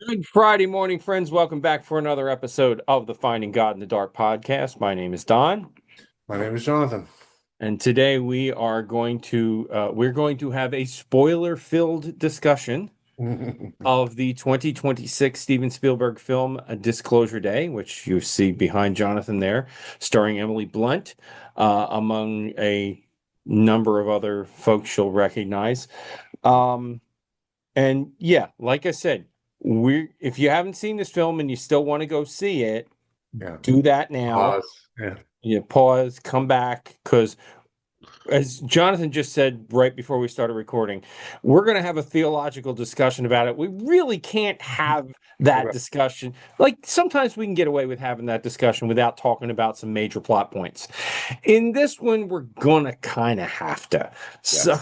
Good Friday morning, friends. Welcome back for another episode of the Finding God in the Dark podcast. My name is Don, My name is Jonathan. and today we're going to have a spoiler-filled discussion of the 2026 Steven Spielberg film A Disclosure Day, which you see behind Jonathan there, starring Emily Blunt, among a number of other folks you'll recognize. Um, and yeah, like I said, we if you haven't seen this film and you still want to go see it, Yeah. do that now. Pause. Yeah. You pause, come back, because as Jonathan just said right before we started recording, we're going to have a theological discussion about it. We really can't have that Right. discussion. Like sometimes we can get away with having that discussion without talking about some major plot points. In this one, we're gonna kind of have to. So,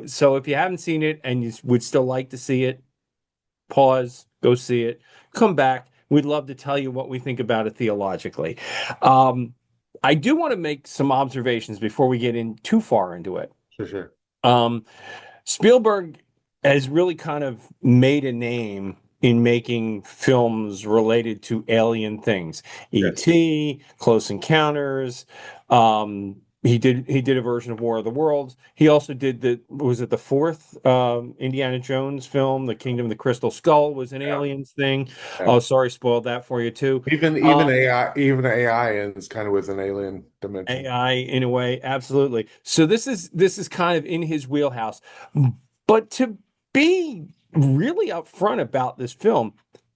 Yes. so if you haven't seen it and you would still like to see it, pause, go see it, come back. We'd love to tell you what we think about it theologically. Um, I do want to make some observations before we get in too far into it. For sure. Um, Spielberg has really kind of made a name in making films related to alien things. Yes. E.T., Close Encounters. He did a version of War of the Worlds. He also did the fourth Indiana Jones film, The Kingdom of the Crystal Skull was an Yeah. aliens thing. Yeah. Oh, sorry, spoiled that for you too. Even Um, AI is kind of with an alien dimension. AI in a way, absolutely. So this is kind of in his wheelhouse. But to be really upfront about this film,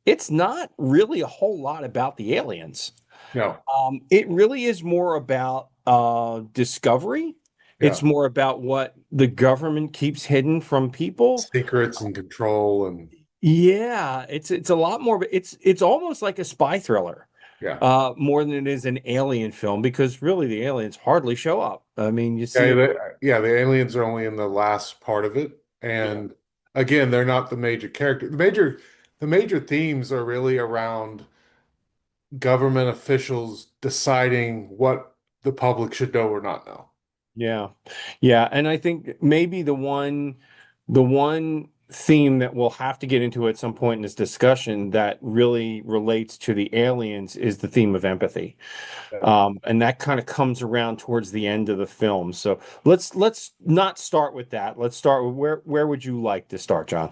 it's not really a whole lot about the aliens. No. It really is more about discovery. It's Yeah. more about what the government keeps hidden from people. Secrets and control and Yeah, it's a lot more, but it's almost like a spy thriller, yeah. more than it is an alien film because really the aliens hardly show up. I mean, you see Yeah, them. the aliens are only in the last part of it. Yeah. And again, they're not the major character. The major themes are really around government officials deciding what the public should know or not know. Yeah. Yeah. And I think maybe the one theme that we'll have to get into at some point in this discussion that really relates to the aliens is the theme of empathy. And that kind of comes around towards the end of the film. So let's not start with that. Let's start with where would you like to start, John?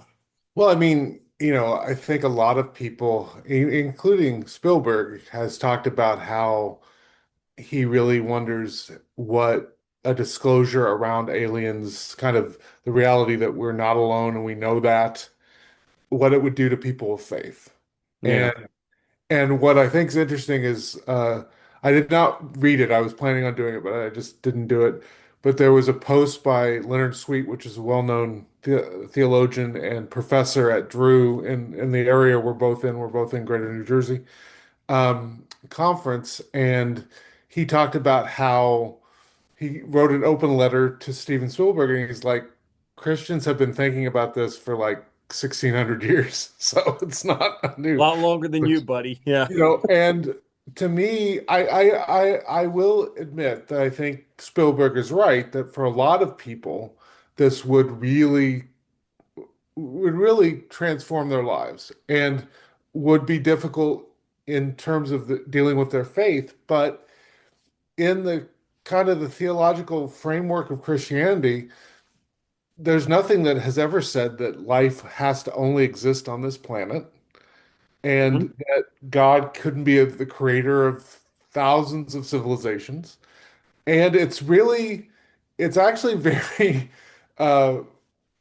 Well, I mean, I think a lot of people, including Spielberg, has talked about how he really wonders what a disclosure around aliens, kind of the reality that we're not alone and we know that, what it would do to people of faith. Yeah. And what I think is interesting is I did not read it. I was planning on doing it, but I just didn't do it. But there was a post by Leonard Sweet, which is a well-known theologian and professor at Drew in the area we're both in. We're both in Greater New Jersey conference, and he talked about how he wrote an open letter to Steven Spielberg, and he's like, Christians have been thinking about this for like 1600 years, so it's not A new. lot longer than you, buddy. Yeah. And to me, I will admit that I think Spielberg is right that for a lot of people, this would really transform their lives and would be difficult in terms of dealing with their faith, but in the kind of the theological framework of Christianity, there's nothing that has ever said that life has to only exist on this planet Mhm. and that God couldn't be the creator of thousands of civilizations. And it's actually uh,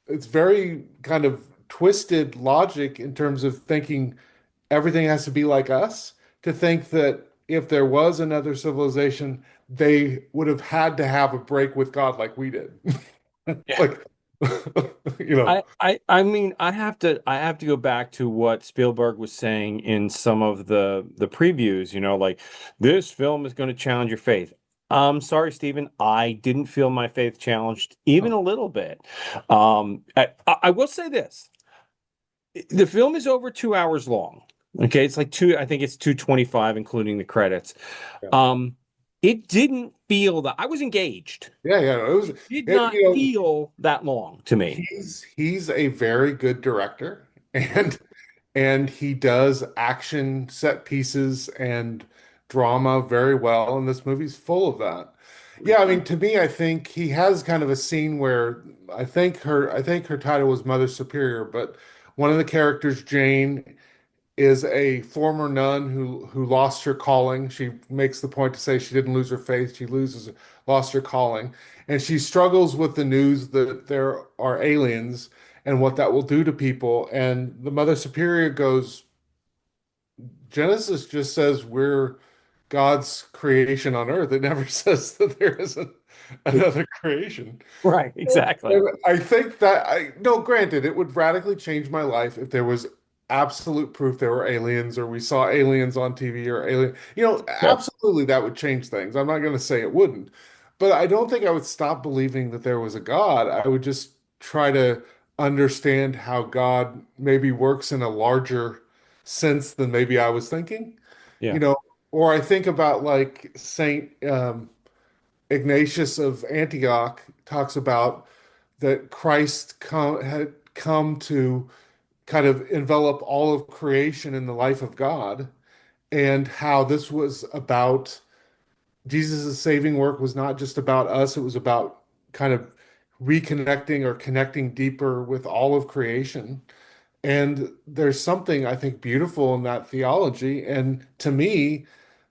it's very kind of twisted logic in terms of thinking everything has to be like us, to think that if there was another civilization, they would have had to have a break with God like we did. Yeah. Like, you know, I mean I have to go back to what Spielberg was saying in some of the previews, like this film is going to challenge your faith. I'm sorry, Stephen, I didn't feel my faith challenged even oh, a little bit. I will say this. The film is over 2 hours long. Okay, it's like I think it's 2:25, including the credits. yeah, Um, it didn't feel that I was engaged. yeah, yeah. Did It, not feel that long to me. he's a very good director, and and he does action set pieces and drama very well, and this movie's full of that. Yeah, I mean, to me, I think he has kind of a scene where I think her title was Mother Superior, but one of the characters, Jane, is a former nun who lost her calling. She makes the point to say she didn't lose her faith, she loses lost her calling, and she struggles with the news that there are aliens and what that will do to people. And the Mother Superior goes, Genesis just says we're God's creation on earth. It never says that there isn't another creation. Right, exactly. And I think that I no, granted, it would radically change my life if there was absolute proof there were aliens or we saw aliens on TV or alien. Yeah, Absolutely that would change things. I'm not going to say it wouldn't, but I don't think I would stop believing that there was a God. I would just try to understand how God maybe works in a larger sense than maybe I was thinking. You yeah, know, or I think about like Saint Ignatius of Antioch talks about that had come to kind of envelop all of creation in the life of God, and how this was about Jesus' saving work was not just about us, it was about kind of reconnecting or connecting deeper with all of creation. And there's something I think beautiful in that theology. And to me,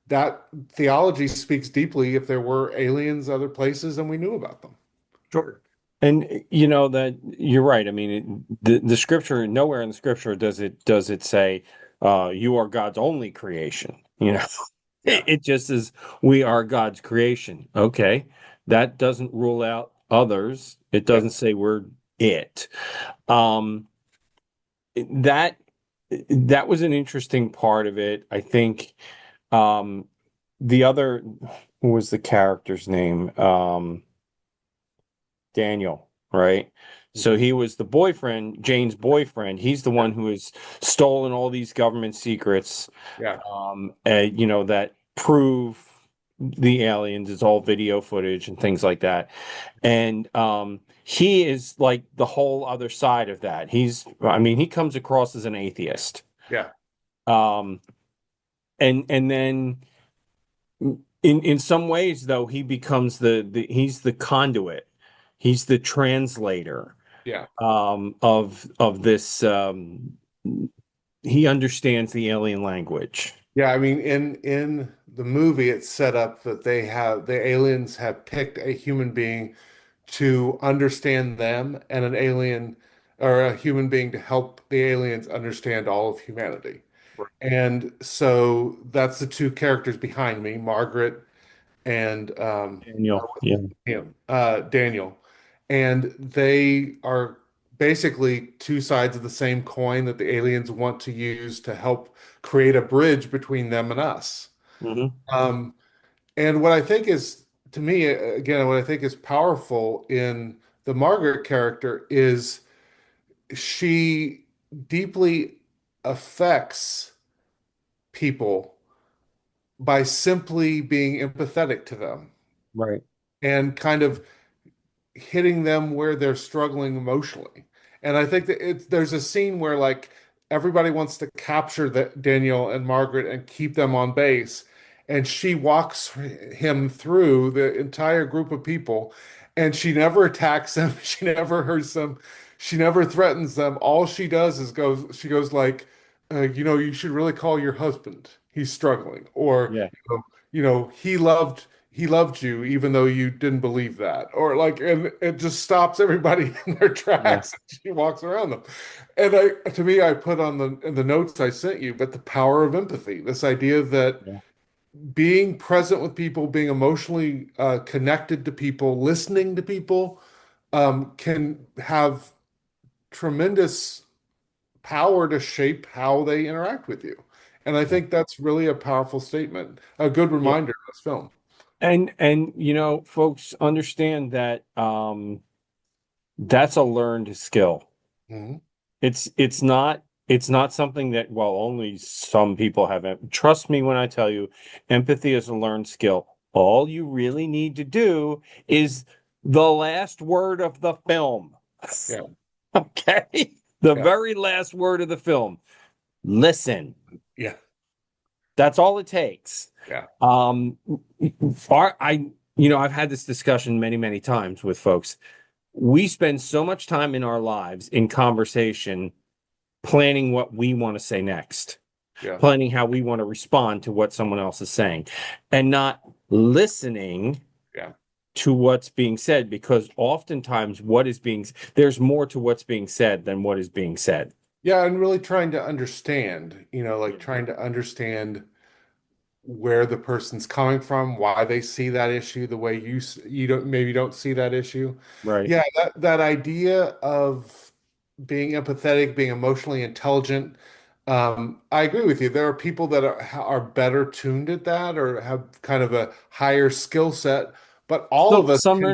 that theology speaks deeply if there were aliens other places and we knew about them. sure. And you know that you're right. I mean, the scripture, nowhere in the scripture does it say you are God's only creation. You know, Yeah. it just says we are God's creation. Okay, that doesn't rule out others. It Yeah. doesn't say we're it. Um, that that was an interesting part of it. I think um, the other, what was the character's name? Daniel, right? So Mhm. he was the boyfriend, Jane's boyfriend. He's the Yeah. one who has stolen all these government secrets, Yeah. that prove the aliens. It's all video footage and things like that. And he is like the whole other side of that. I mean, he comes across as an atheist. Yeah. Um, and then in some ways though he becomes the he's the conduit, he's the translator Yeah. of this he understands the alien language. Yeah. I mean, in the movie, it's set up that the aliens have picked a human being to understand them and an alien or a human being to help the aliens understand all of humanity. Right. And so that's the two characters behind me, Margaret and Daniel, yeah. Daniel. And they are basically two sides of the same coin that the aliens want to use to help create a bridge between them and us. Hmm. Um, and what I think is, to me, again, what I think is powerful in the Margaret character is she deeply affects people by simply being empathetic to them Right. and kind of hitting them where they're struggling emotionally. And I think that there's a scene where like everybody wants to capture Daniel and Margaret and keep them on base. And she walks him through the entire group of people and she never attacks them. She never hurts them. She never threatens them. All she does is she goes like, you should really call your husband. He's struggling. Or, Yeah, he loved you even though you didn't believe that, or like, and it just stops everybody in their yeah, tracks. She walks around them. And to me, I put on the notes I sent you, but the power of empathy, this idea that yeah, being present with people, being emotionally connected to people, listening to people, can have tremendous power to shape how they interact with you. And I yeah, think that's really a powerful statement, a good yeah. reminder in this film. And folks understand that that's a learned skill. Mhm. It's not something that, well, only some people have. Trust me when I tell you, empathy is a learned skill. All you really need to do is the last word of the film. Yeah. Okay? The Yeah. very last word of the film. listen. Yeah. That's all it takes. Yeah. Um, I've had this discussion many, many times with folks. We spend so much time in our lives in conversation planning what we want to say next, Yeah. planning how we want to respond to what someone else is saying, and not listening Yeah. to what's being said, because oftentimes there's more to what's being said than what is being said. Yeah. And really trying to understand, like Mhm. trying to understand where the person's coming from, why they see that issue the way you don't see that issue. Right. Yeah, that idea of being empathetic, being emotionally intelligent. I agree with you. There are people that are better tuned at that or have kind of a higher skill set, but all So of us can. some are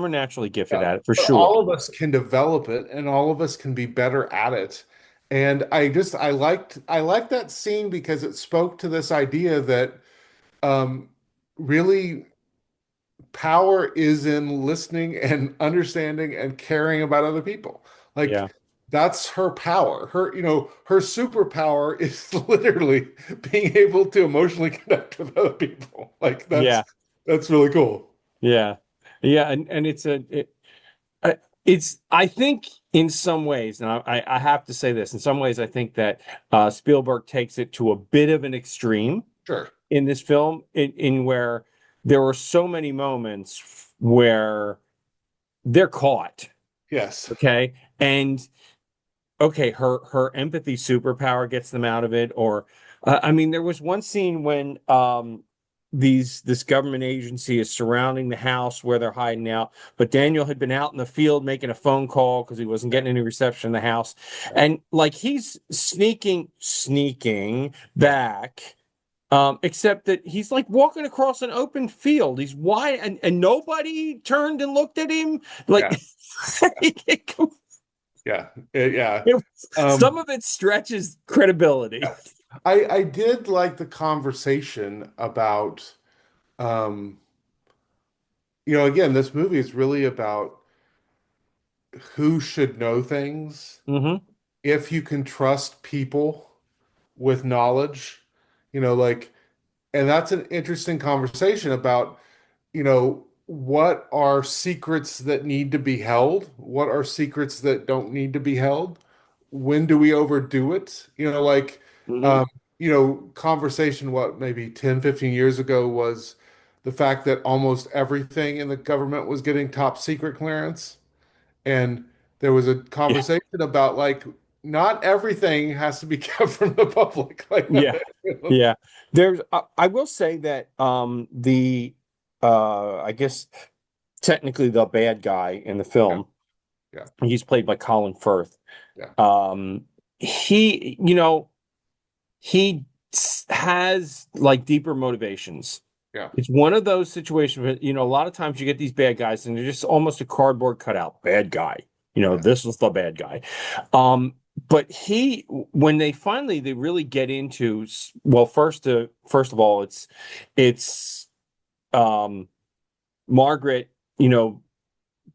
naturally gifted Yeah, at it for but sure. all of us can develop it and all of us can be better at it. And I liked that scene because it spoke to this idea that really power is in listening and understanding and caring about other people. Like Yeah. that's her power. Her superpower is literally being able to emotionally connect with other people. Like Yeah. that's really cool. Yeah. Yeah. And uh, it's, I think in some ways, and I have to say this, in some ways, I think that Spielberg takes it to a bit of an extreme Sure. in this film, in where there were so many moments where they're caught. Yes. Okay. And okay, her empathy superpower gets them out of it. Or I mean, there was one scene when this government agency is surrounding the house where they're hiding out, but Daniel had been out in the field making a phone call because he wasn't Yeah. getting any reception in the house, Yeah. and like he's sneaking Yeah. back. Except that he's like walking across an open field. He's wide, and nobody turned and looked at him. Like Yeah. Yeah. Yeah. some Um, of it stretches credibility. I did like the conversation about again, this movie is really about who should know things, Hmm. if you can trust people with knowledge, like, and that's an interesting conversation about, what are secrets that need to be held? What are secrets that don't need to be held? When do we overdo it? Like, Hmm. um, conversation, what, maybe 10, 15 years ago was the fact that almost everything in the government was getting top secret clearance. And there was a Yeah, conversation about like, not everything has to be kept from the public. Like, yeah, yeah. I will say that the I guess technically the bad guy in the yeah, film, yeah, he's played by Colin Firth. yeah, He, he has like deeper motivations. yeah, It's one of those situations where, a lot of times you get these bad guys and they're just almost a cardboard cutout bad guy. yeah, This is the bad guy. Um, but when they really get into, well, first of all, it's um, Margaret,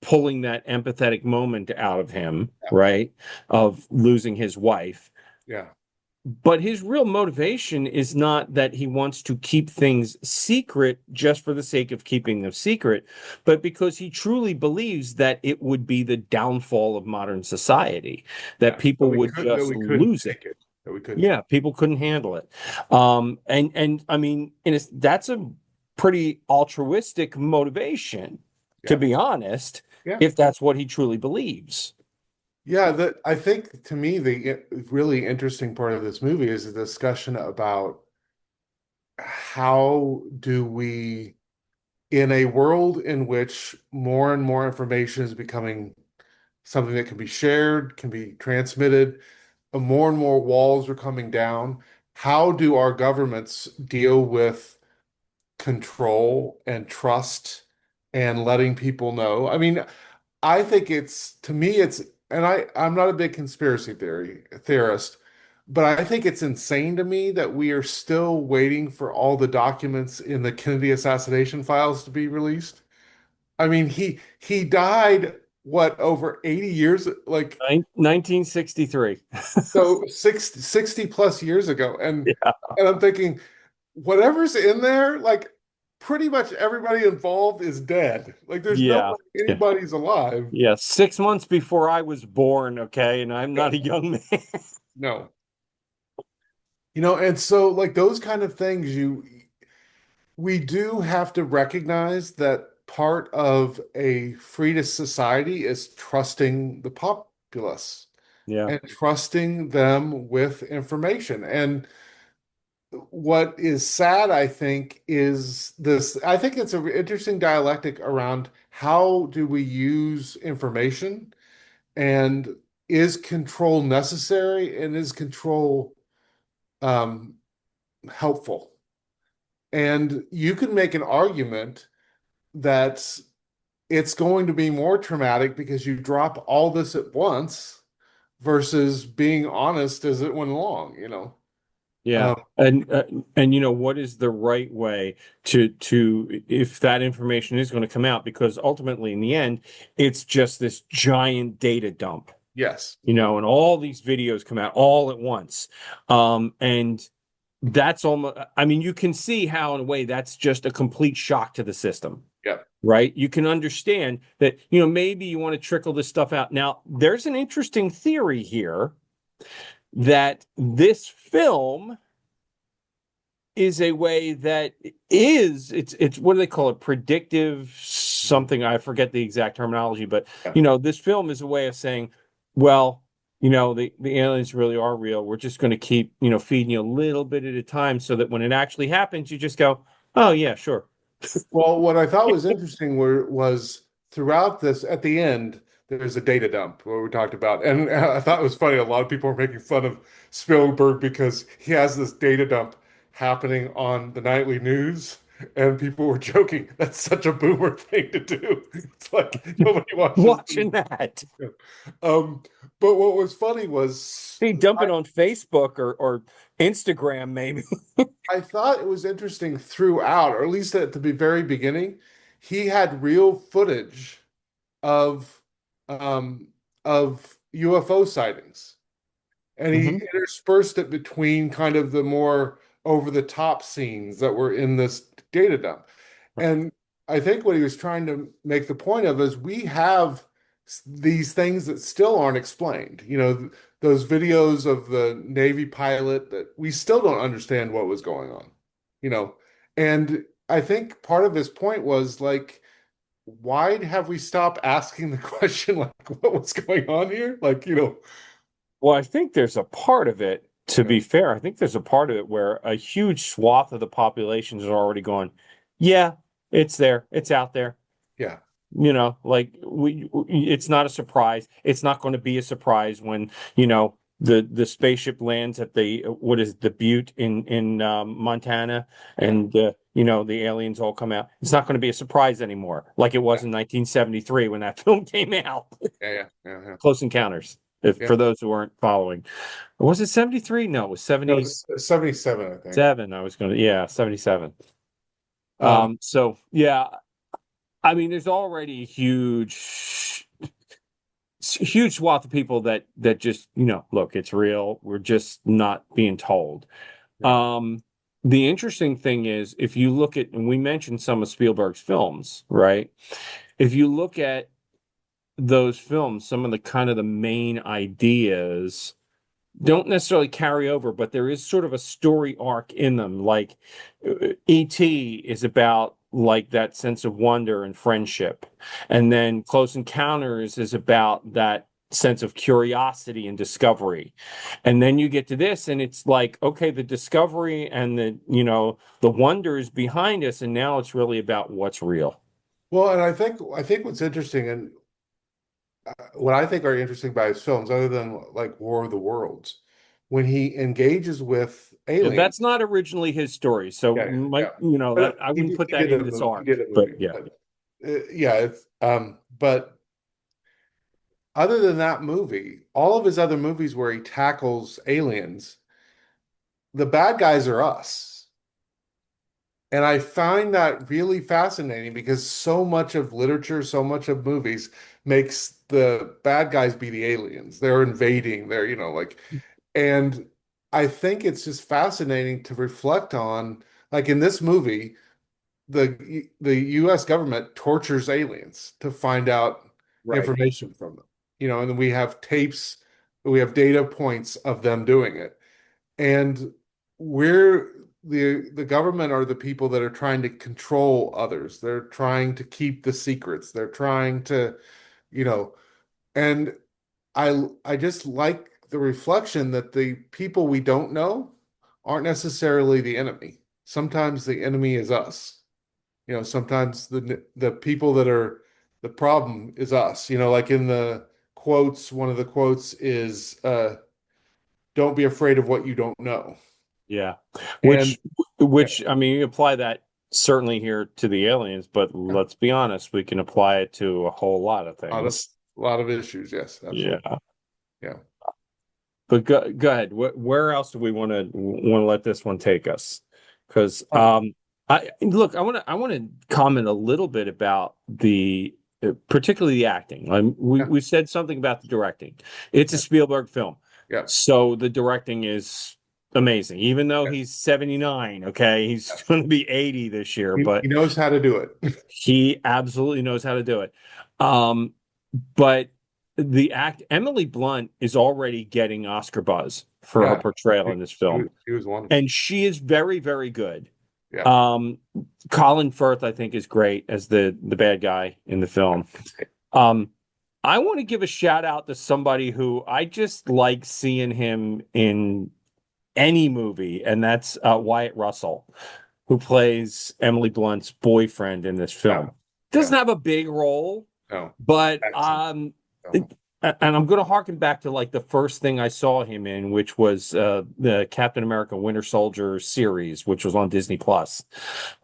pulling that empathetic moment out of him, right? Of losing his wife. yeah, But his real motivation is not that he wants to keep things secret just for the sake of keeping them secret, but because he truly believes that it would be the downfall of modern society, that yeah. That people we would could that just we couldn't lose it. take it. That we couldn't Yeah, take. people couldn't handle it. And I mean, that's a pretty altruistic motivation, to Yeah, be honest, yeah, if that's what he truly believes. yeah. That I think to me really interesting part of this movie is the discussion about how do we, in a world in which more and more information is becoming something that can be shared, can be transmitted, more and more walls are coming down. How do our governments deal with control and trust and letting people know? I mean, I think to me, and I'm not a big conspiracy theorist, but I think it's insane to me that we are still waiting for all the documents in the Kennedy assassination files to be released. I mean, he died. what, over 80 years, like 1963. so 60 plus years ago. Yeah. And I'm thinking, whatever's in there, like pretty much everybody involved is dead. Like there's no Yeah. way anybody's alive. Yeah. 6 months before I was born. Okay. And I'm Yeah, not a young man. no. And so like those kind of things, we do have to recognize that part of a freest society is trusting the populace Yeah. and trusting them with information. And what is sad, I think, is this. I think it's an interesting dialectic around how do we use information and is control necessary and is control um, helpful? And you can make an argument that it's going to be more traumatic because you drop all this at once versus being honest as it went along. Yeah. Um, And what is the right way to if that information is going to come out, because ultimately in the end it's just this giant data dump, yes. and all these videos come out all at once. And that's almost, I mean, you can see how in a way that's just a complete shock to the system, Yeah. right? You can understand that, maybe you want to trickle this stuff out. Now, there's an interesting theory here that this film is a way that it's what do they call it, predictive something, I forget the exact terminology, but Yeah. this film is a way of saying, well, the aliens really are real. We're just going to keep feeding you a little bit at a time, so that when it actually happens you just go, oh yeah, sure. Well, what I thought was interesting was throughout this, at the end, there's a data dump where we talked about, and I thought it was funny. A lot of people are making fun of Spielberg because he has this data dump happening on the nightly news, and people were joking that's such a boomer thing to do. It's like nobody watches Watching the that, um, but what was funny was see, dump it on Facebook or Instagram maybe. I thought it was interesting throughout, or at least at the very beginning, he had real footage of um, of UFO sightings, and he Mhm. interspersed it between kind of the more over the top scenes that were in this data dump. And I think what he was trying to make the point of is we have these things that still aren't explained. Those videos of the Navy pilot that we still don't understand what was going on. You know, and I think part of his point was like, why have we stopped asking the question like what was going on here? Well, I think there's a part of it, to Yeah, be fair, I think there's a part of it where a huge swath of the population is already going, yeah, it's there, it's out there. yeah, Like it's not a surprise. It's not going to be a surprise when, the spaceship lands at the what is the Butte in Montana, yeah, and the aliens all come out. It's not going to be a surprise anymore, like it yeah, was in 1973 when that film came out. yeah, yeah, yeah, yeah. Close Encounters. If Yeah. for those who weren't following, was it 73? No, it was No, 77. it's 77, I think. I was going to, yeah, 77. Um, So yeah, I mean, there's already a huge swath of people that just, look, it's real. We're just not being told. yeah. Um, the interesting thing is, if you look at, and we mentioned some of Spielberg's films, right? If you look at those films, some of the kind of the main ideas don't necessarily carry over, but there is sort of a story arc in them. Like E.T. is about like that sense of wonder and friendship. And then Close Encounters is about that sense of curiosity and discovery. And then you get to this and it's like, okay, the discovery and the wonder is behind us, and now it's really about what's real. Well, and I think what's interesting and what I think are interesting about his films, other than like War of the Worlds, when he engages with Yeah, aliens. that's not originally his story. So Yeah, yeah. that But I wouldn't put he that did in a this movie. He did arc, a but movie. yeah. But yeah, it's but other than that movie, all of his other movies where he tackles aliens, the bad guys are us. And I find that really fascinating because so much of literature, so much of movies makes the bad guys be the aliens. They're invading. They're, like, and I think it's just fascinating to reflect on, like in this movie, the US government tortures aliens to find out Right. information from them. And then we have tapes, we have data points of them doing it. And we're the government are the people that are trying to control others. They're trying to keep the secrets. They're trying to, you know, and I just like the reflection that the people we don't know aren't necessarily the enemy. Sometimes the enemy is us. Sometimes the people that are the problem is us. Like in the quotes, one of the quotes is don't be afraid of what you don't know. Yeah. And Which I mean, you apply that certainly here to the aliens, but a let's be honest, we can apply it to a whole lot of lot of things. a lot of issues. Yes, absolutely. Yeah. Yeah. But go ahead. Where else do we want to let this one take us? Because Uh, I look, I want to comment a little bit about the particularly the acting. yeah. We said something about the directing. It's a Yeah. Spielberg film, Yeah. so the directing is amazing. Even though Yeah. he's 79, okay, he's going to be 80 this year, He but knows how to do it. he absolutely knows how to do it. Um, but the act Emily Blunt is already getting Oscar buzz for her Yeah. portrayal He, in this he film, was, he was wonderful. and she is very, very good. Yeah. Um, Colin Firth, I think, is great as the bad guy in the film. Um, I want to give a shout out to somebody who I just like seeing him in any movie, and that's Wyatt Russell, who plays Emily Blunt's boyfriend in this Yeah. film. Yeah. Doesn't have a big role, No. but Excellent. No. and I'm going to harken back to like the first thing I saw him in, which was the Captain America Winter Soldier series, which was on Disney Plus.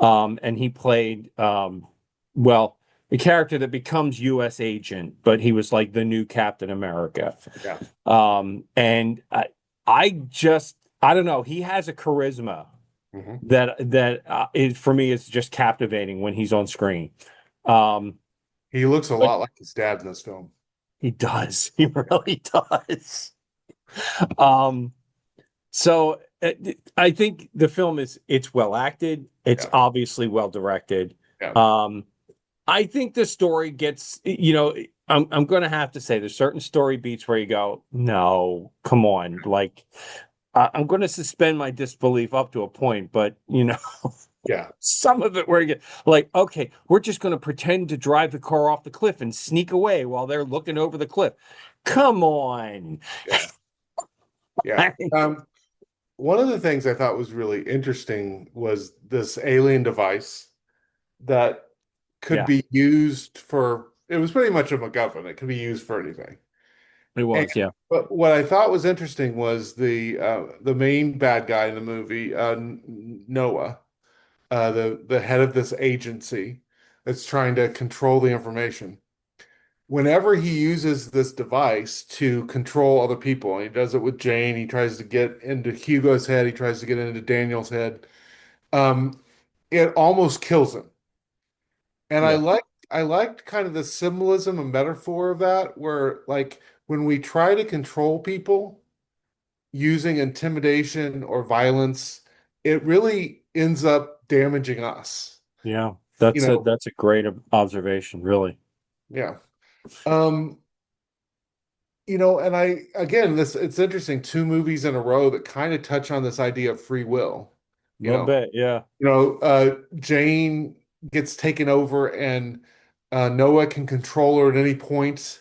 And he played well, a character that becomes U.S. agent, but he was like the new Captain America. Yeah. And I just I don't know, he has a charisma Hmm. that is for me is just captivating when he's on screen. Um, He looks a but lot like his dad in this film. he does. He really does. Um, so I think the film it's well acted. It's Yeah. obviously well directed. Yeah. Um, I think the story gets, I'm going to have to say there's certain story beats where you go, no, come on. Like, I'm going to suspend my disbelief up to a point, but, Yeah. some of it where you get like, okay, we're just going to pretend to drive the car off the cliff and sneak away while they're looking over the cliff. Come on. Yeah. Yeah. One of the things I thought was really interesting was this alien device that could Yeah, be used for, it was pretty much a MacGuffin. It could be used for anything. it And was. Yeah. but what I thought was interesting was the main bad guy in the movie, Noah, the head of this agency that's trying to control the information. Whenever he uses this device to control other people, and he does it with Jane, he tries to get into Hugo's head, he tries to get into Daniel's head, um, it almost kills him. And Yeah. I liked kind of the symbolism and metaphor of that, where like when we try to control people using intimidation or violence, it really ends up damaging us. Yeah. You know, That's a great observation, really. yeah. Um, and I again this it's interesting, two movies in a row that kind of touch on this idea of free will. A You little know, bit. Yeah. Jane gets taken over and Noah can control her at any point,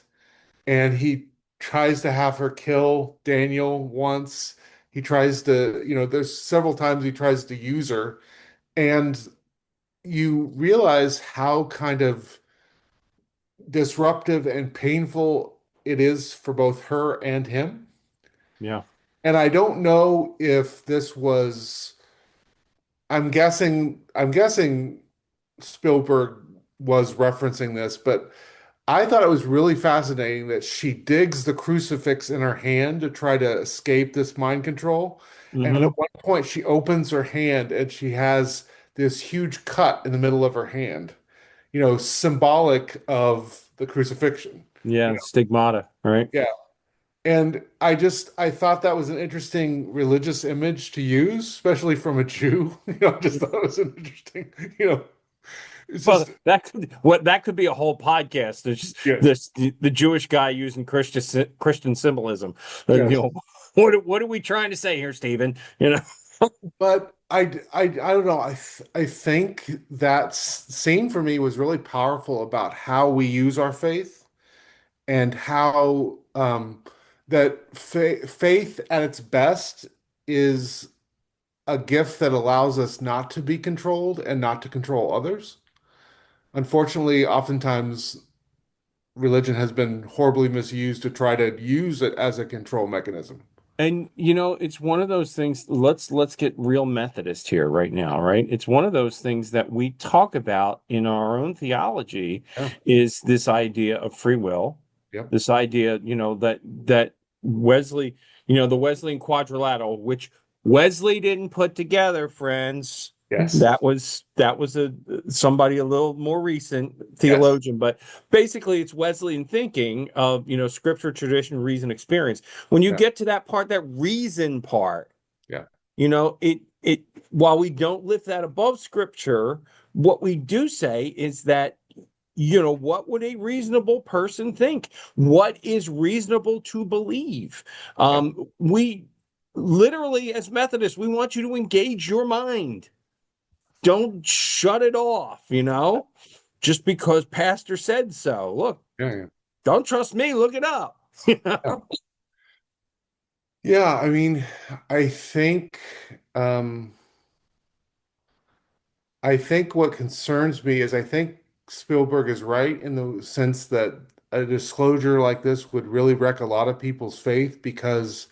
and he tries to have her kill Daniel once. He tries to, there's several times he tries to use her, and you realize how kind of disruptive and painful it is for both her and him. Yeah. And I don't know if this was, I'm guessing Spielberg was referencing this, but I thought it was really fascinating that she digs the crucifix in her hand to try to escape this mind control. And Hmm. at one point, she opens her hand and she has this huge cut in the middle of her hand, symbolic of the crucifixion. Yeah, stigmata, right? Yeah. And I thought that was an interesting religious image to use, especially from a Jew. I just thought it was an interesting, it's Well, just, that could be a whole podcast. There's yeah, this the Jewish guy using Christian symbolism. yes. What are we trying to say here, Stephen? You know? But I don't know. I think that scene for me was really powerful about how we use our faith and how that faith at its best is a gift that allows us not to be controlled and not to control others. Unfortunately, oftentimes religion has been horribly misused to try to use it as a control mechanism. And it's one of those things. Let's get real Methodist here right now, right? It's one of those things that we talk about in our own theology Yeah. is this idea of free will, Yep. this idea, that Wesley, the Wesleyan quadrilateral, which Wesley didn't put together, friends. Yes. That was somebody a little more recent Yes. theologian, but basically it's Wesleyan thinking of, scripture, tradition, reason, experience. When you Yeah. get to that part, that reason part, Yeah. it while we don't lift that above scripture, what we do say is that, what would a reasonable person think? What is reasonable to believe? Yeah. We literally, as Methodists, we want you to engage your mind. Don't shut it off, just because pastor said so. Look, Yeah. Yeah. don't trust me, look it up. Yeah. Yeah, I mean, I think um I think what concerns me is I think Spielberg is right in the sense that a disclosure like this would really wreck a lot of people's faith because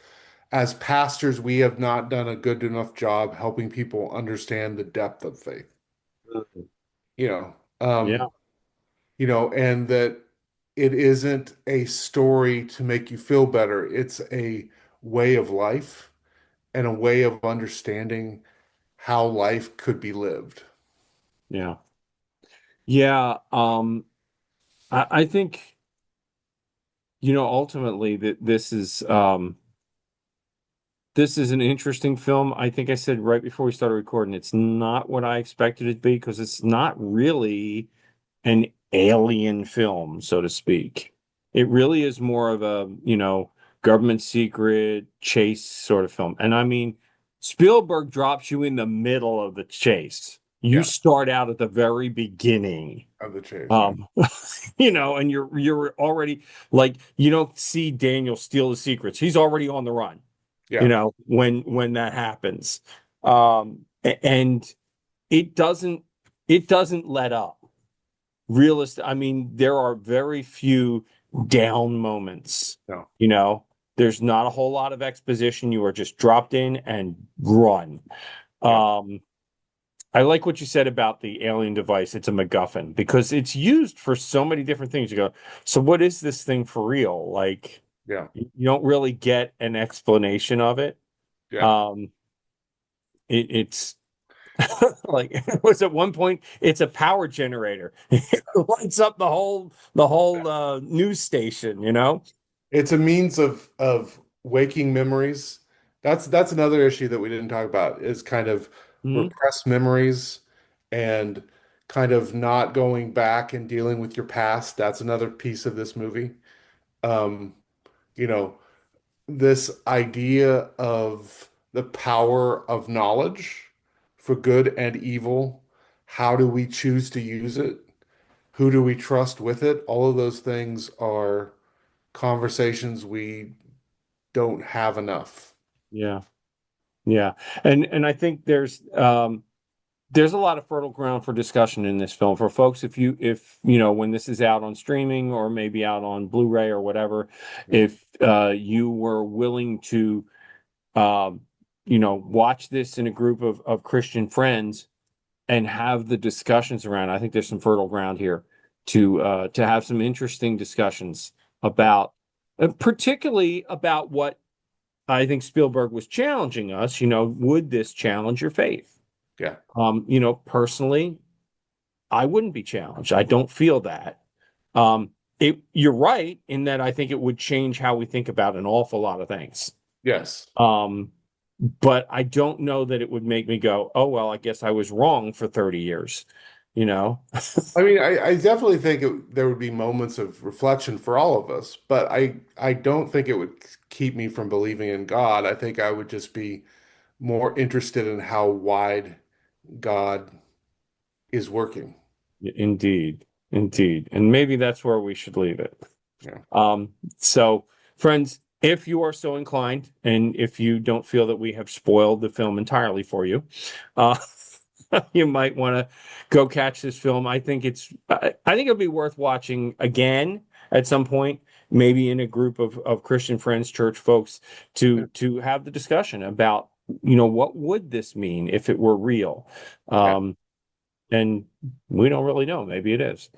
as pastors, we have not done a good enough job helping people understand the depth of faith. You know, Yeah, um, and that it isn't a story to make you feel better. It's a way of life and a way of understanding how life could be lived. yeah, yeah. I think, ultimately that this is an interesting film. I think I said right before we started recording, it's not what I expected it to be because it's not really an alien film, so to speak. It really is more of a, government secret chase sort of film. And I mean, Spielberg drops you in the middle of the chase. You Yeah, start out at the very beginning. of the chase, right? Um, and you're already like you don't see Daniel steal the secrets. He's already on the run, Yeah, when that happens. And it doesn't let up. I mean, there are very few down moments. no, You know, there's not a whole lot of exposition. You are just dropped in and run. yeah, Um, I like what you said about the alien device. It's a MacGuffin because it's used for so many different things. You go, so what is this thing for real? Like, yeah, you don't really get an explanation of it. yeah. Um, it's like it was at one point, it's a power generator. It lights up the whole news station. It's a means of waking memories. That's another issue that we didn't talk about is kind of Mhm. repressed memories and kind of not going back and dealing with your past. That's another piece of this movie. Um, you know, this idea of the power of knowledge for good and evil. How do we choose to use it? Who do we trust with it? All of those things are conversations we don't have enough. Yeah, yeah, and I think there's a lot of fertile ground for discussion in this film for folks. If when this is out on streaming or maybe out on Blu-ray or whatever, Yeah. if you were willing to um, watch this in a group of Christian friends and have the discussions around. I think there's some fertile ground here to have some interesting discussions about, particularly about what I think Spielberg was challenging us. Would this challenge your faith? Yeah. Personally, I wouldn't be challenged. I don't feel that. Um, you're right in that I think it would change how we think about an awful lot of things. Yes. Um, but I don't know that it would make me go, oh, well, I guess I was wrong for 30 years, you know? I mean, I definitely think there would be moments of reflection for all of us, but I don't think it would keep me from believing in God. I think I would just be more interested in how wide God is working. Indeed, indeed. And maybe that's where we should leave it. Yeah. So, friends, if you are so inclined, and if you don't feel that we have spoiled the film entirely for you, uh, you might want to go catch this film. I think it'll be worth watching again at some point, maybe in a group of Christian friends, church folks, Yeah. to have the discussion about, what would this mean if it were real? Yeah. Um, and we don't really know. Maybe it is.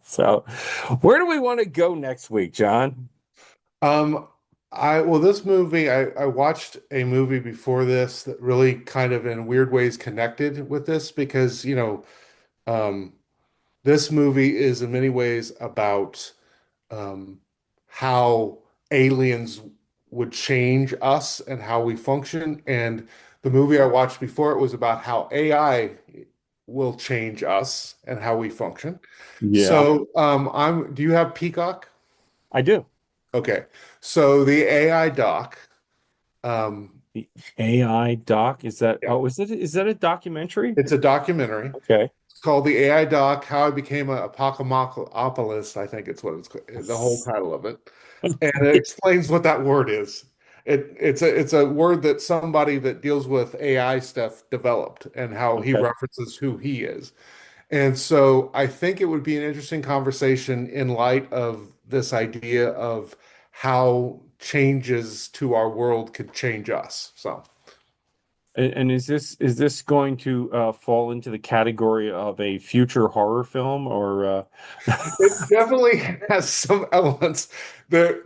So, where do we want to go next week, John? Um, this movie, I watched a movie before this that really kind of in weird ways connected with this because, um, this movie is in many ways about um, how aliens would change us and how we function. And the movie I watched before it was about how AI will change us and how we function. Yeah, So, do you have Peacock? I do. Okay. So the AI doc, The AI doc, is that, yeah, oh, is that a documentary? it's a documentary. Okay. It's called The AI Doc: How I Became a Apocalypse. I think it's what it's the whole title of it. And it explains what that word is. It's a word that somebody that deals with AI stuff developed and how he Okay. references who he is. And so I think it would be an interesting conversation in light of this idea of how changes to our world could change us. So And is this going to fall into the category of a future horror film or it definitely has some elements there.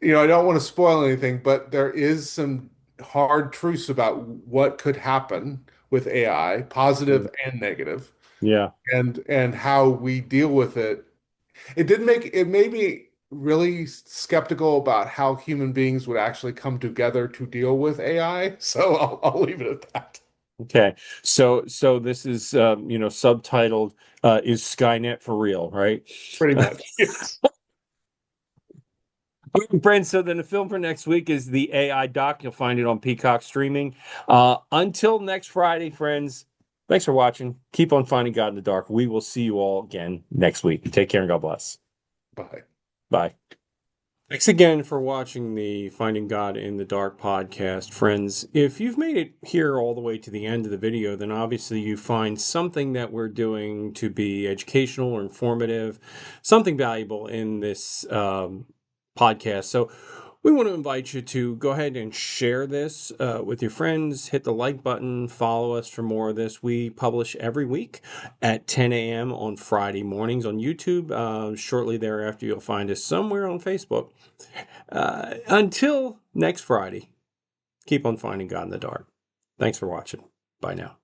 I don't want to spoil anything, but there is some hard truths about what could happen with AI, positive and negative, yeah. and how we deal with it. It made me really skeptical about how human beings would actually come together to deal with AI. So I'll leave it at that. Okay. So this is subtitled is Skynet for real, right? Pretty much. Yes. Friends, so then the film for next week is the AI doc. You'll find it on Peacock streaming. Until next Friday, friends, thanks for watching. Keep on finding God in the dark. We will see you all again next week. Take care and God bless. Bye. Bye. Thanks again for watching the Finding God in the Dark podcast, friends. If you've made it here all the way to the end of the video, then obviously you find something that we're doing to be educational or informative, something valuable in this podcast. So we want to invite you to go ahead and share this with your friends. Hit the like button. Follow us for more of this. We publish every week at 10 a.m. on Friday mornings on YouTube. Shortly thereafter, you'll find us somewhere on Facebook. Until next Friday, keep on finding God in the dark. Thanks for watching. Bye now.